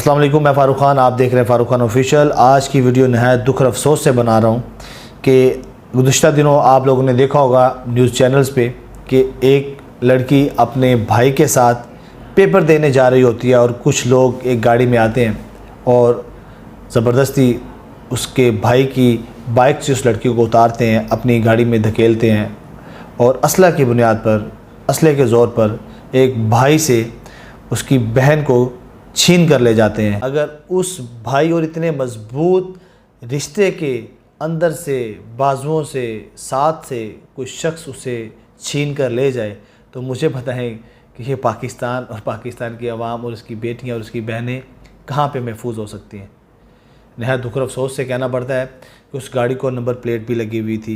अस्सलाम वालेकुम, मैं फ़ारूक ख़ान, आप देख रहे हैं फ़ारूक ख़ान ऑफिशियल। आज की वीडियो नहायत दुख और अफसोस से बना रहा हूँ कि गुज़िश्ता दिनों आप लोगों ने देखा होगा न्यूज़ चैनल्स पे कि एक लड़की अपने भाई के साथ पेपर देने जा रही होती है और कुछ लोग एक गाड़ी में आते हैं और ज़बरदस्ती उसके भाई की बाइक से उस लड़की को उतारते हैं, अपनी गाड़ी में धकेलते हैं और असला की बुनियाद पर, असले के ज़ोर पर एक भाई से उसकी बहन को छीन कर ले जाते हैं। अगर उस भाई और इतने मजबूत रिश्ते के अंदर से, बाजुओं से, साथ से कोई शख्स उसे छीन कर ले जाए तो मुझे बताएं कि ये पाकिस्तान और पाकिस्तान की आवाम और उसकी बेटियां और उसकी बहनें कहाँ पे महफूज हो सकती हैं। नहायत दुख और अफसोस से कहना पड़ता है कि उस गाड़ी को नंबर प्लेट भी लगी हुई थी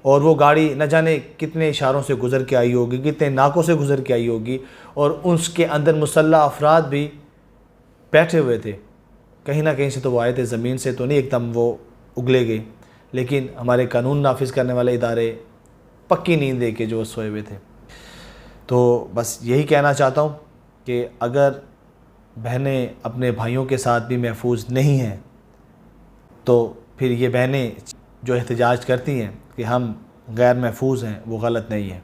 और वो गाड़ी न जाने कितने इशारों से गुज़र के आई होगी, कितने नाकों से गुज़र के आई होगी और उसके अंदर मुसल्लह अफराद भी बैठे हुए थे। कहीं ना कहीं से तो वो आए थे, ज़मीन से तो नहीं एकदम वो उगले गए, लेकिन हमारे कानून नाफिज करने वाले इदारे पक्की नींद दे के जो सोए हुए थे। तो बस यही कहना चाहता हूँ कि अगर बहनें अपने भाइयों के साथ भी महफूज नहीं हैं तो फिर ये बहनें जो एहतजाज करती हैं कि हम गैर महफूज हैं, वो गलत नहीं है।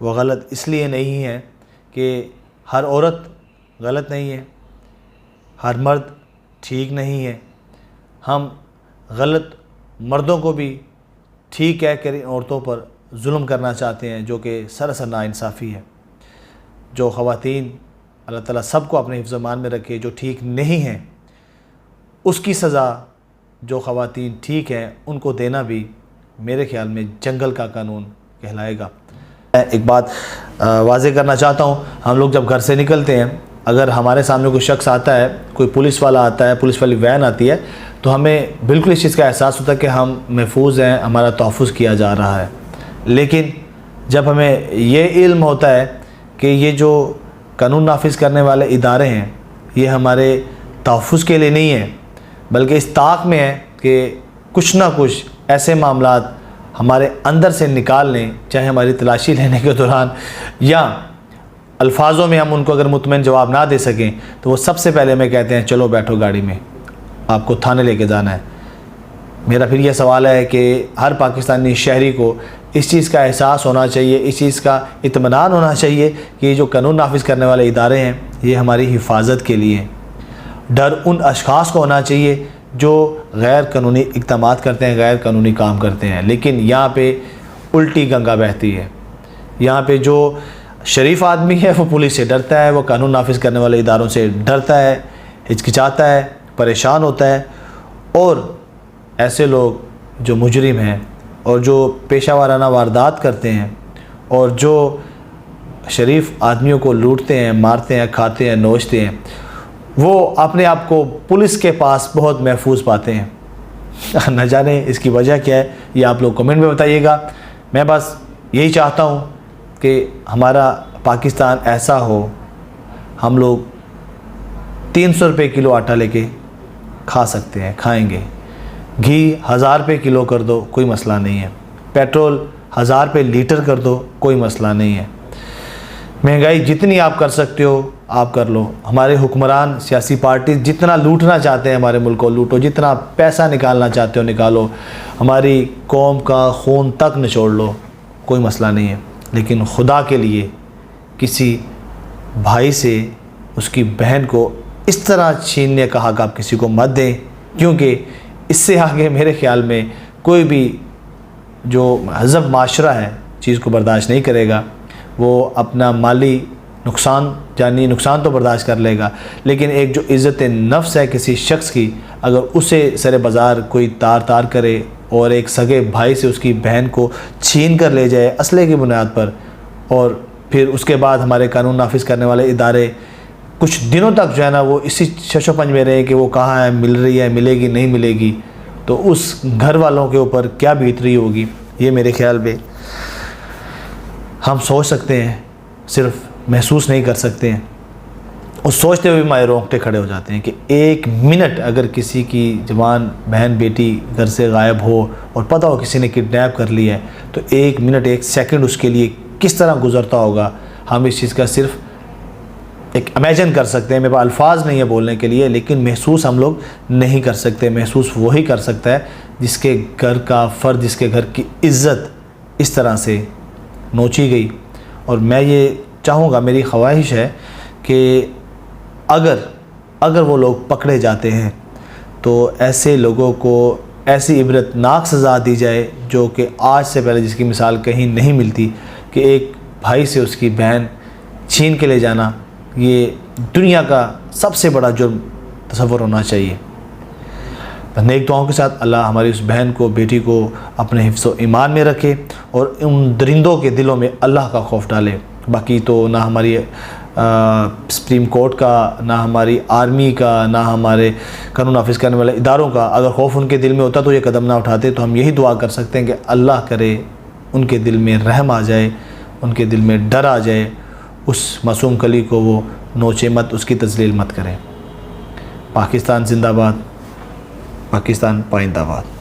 वो गलत इसलिए नहीं है कि हर औरत गलत नहीं है, हर मर्द ठीक नहीं है। हम गलत मर्दों को भी ठीक कह कर इन औरतों पर जुल्म करना चाहते हैं, जो कि सरासर नाइंसाफ़ी है। जो ख़वातीन, अल्लाह ताला सबको अपने हिफ्ज़-ए-मान में रखे, जो ठीक नहीं हैं उसकी सज़ा जो ख़वातीन ठीक हैं उनको देना भी मेरे ख़्याल में जंगल का कानून कहलाएगा। एक बात वाज़ेह करना चाहता हूँ, हम लोग जब घर से निकलते हैं, अगर हमारे सामने कोई शख्स आता है, कोई पुलिस वाला आता है, पुलिस वाली वैन आती है, तो हमें बिल्कुल इस चीज़ का एहसास होता है कि हम महफूज हैं, हमारा तहफ़्फ़ुज़ किया जा रहा है। लेकिन जब हमें ये इल्म होता है कि ये जो कानून नाफिज करने वाले इदारे हैं ये हमारे तहफ़्फ़ुज़ के लिए नहीं है, बल्कि इस ताक में है कि कुछ ना कुछ ऐसे मामलात हमारे अंदर से निकाल लें, चाहे हमारी तलाशी लेने के दौरान या अल्फाजों में हम उनको अगर मुतमईन जवाब ना दे सकें तो वो सबसे पहले हमें कहते हैं चलो बैठो गाड़ी में, आपको थाने लेके जाना है। मेरा फिर यह सवाल है कि हर पाकिस्तानी शहरी को इस चीज़ का एहसास होना चाहिए, इस चीज़ का इत्मीनान होना चाहिए कि ये जो कानून नाफिज करने वाले इदारे हैं ये हमारी हिफाजत के लिए हैं। डर उन अशख़ास को होना चाहिए जो गैर कानूनी इक़दामात करते हैं, गैर कानूनी काम करते हैं, लेकिन यहाँ पे उल्टी गंगा बहती है। यहाँ पे जो शरीफ आदमी है वो पुलिस से डरता है, वो कानून नाफिज करने वाले इदारों से डरता है, हिचकिचाता है, परेशान होता है। और ऐसे लोग जो मुजरिम हैं और जो पेशा वाराना वारदात करते हैं और जो शरीफ आदमियों को लूटते हैं, मारते हैं, खाते हैं, नोचते हैं, वो अपने आप को पुलिस के पास बहुत महफूज पाते हैं। न जाने इसकी वजह क्या है, ये आप लोग कमेंट में बताइएगा। मैं बस यही चाहता हूँ कि हमारा पाकिस्तान ऐसा हो, हम लोग 300 रुपये किलो आटा लेके खा सकते हैं, खाएंगे। घी 1000 रुपये किलो कर दो, कोई मसला नहीं है। पेट्रोल 1000 रुपये लीटर कर दो, कोई मसला नहीं है। महंगाई जितनी आप कर सकते हो आप कर लो। हमारे हुक्मरान, सियासी पार्टी जितना लूटना चाहते हैं हमारे मुल्क को लूटो, जितना पैसा निकालना चाहते हो निकालो, हमारी कौम का खून तक निचोड़ लो, कोई मसला नहीं है। लेकिन खुदा के लिए किसी भाई से उसकी बहन को इस तरह छीनने का हक़ आप किसी को मत दें, क्योंकि इससे आगे मेरे ख़्याल में कोई भी जो महज़ब माशरा है चीज़ को बर्दाश्त नहीं करेगा। वो अपना माली नुकसान, जानी नुकसान तो बर्दाश्त कर लेगा, लेकिन एक जो इज़्ज़त नफ्स है किसी शख्स की, अगर उसे सरे बाज़ार कोई तार करे और एक सगे भाई से उसकी बहन को छीन कर ले जाए असले की बुनियाद पर, और फिर उसके बाद हमारे कानून नाफिज करने वाले इदारे कुछ दिनों तक जो है ना वो इसी शशोपंज में रहे कि वो कहाँ है, मिल रही है, मिलेगी नहीं मिलेगी, तो उस घर वालों के ऊपर क्या बीत रही होगी, ये मेरे ख्याल में हम सोच सकते हैं, सिर्फ महसूस नहीं कर सकते हैं। और सोचते हुए हमारे रोंगटे खड़े हो जाते हैं कि एक मिनट अगर किसी की जवान बहन बेटी घर से गायब हो और पता हो किसी ने किडनैप कर लिया है, तो एक मिनट, एक सेकंड उसके लिए किस तरह गुजरता होगा। हम इस चीज़ का सिर्फ एक इमेजिन कर सकते हैं, मेरे पास अल्फाज नहीं है बोलने के लिए, लेकिन महसूस हम लोग नहीं कर सकते। महसूस वही कर सकता है जिसके घर का फ़र्द, जिसके घर की इज़्ज़त इस तरह से नोची गई। और मैं ये चाहूँगा, मेरी ख्वाहिश है कि अगर वो लोग पकड़े जाते हैं तो ऐसे लोगों को ऐसी इबरतनाक सज़ा दी जाए जो कि आज से पहले जिसकी मिसाल कहीं नहीं मिलती, कि एक भाई से उसकी बहन छीन के ले जाना, ये दुनिया का सबसे बड़ा जुर्म तसव्वुर होना चाहिए। नेक दुआओं के साथ अल्लाह हमारी उस बहन को, बेटी को अपने हिफ्ज़ व ईमान में रखे और उन दरिंदों के दिलों में अल्लाह का खौफ डाले। बाकी तो ना हमारी सुप्रीम कोर्ट का, ना हमारी आर्मी का, ना हमारे कानून नाफिज करने वाले इदारों का अगर खौफ उनके दिल में होता तो ये कदम ना उठाते। तो हम यही दुआ कर सकते हैं कि अल्लाह करे उनके दिल में रहम आ जाए, उनके दिल में डर आ जाए, उस मासूम कली को वो नोचे मत, उसकी तज़लील मत करें। पाकिस्तान जिंदाबाद, पाकिस्तान पाइंदाबाद।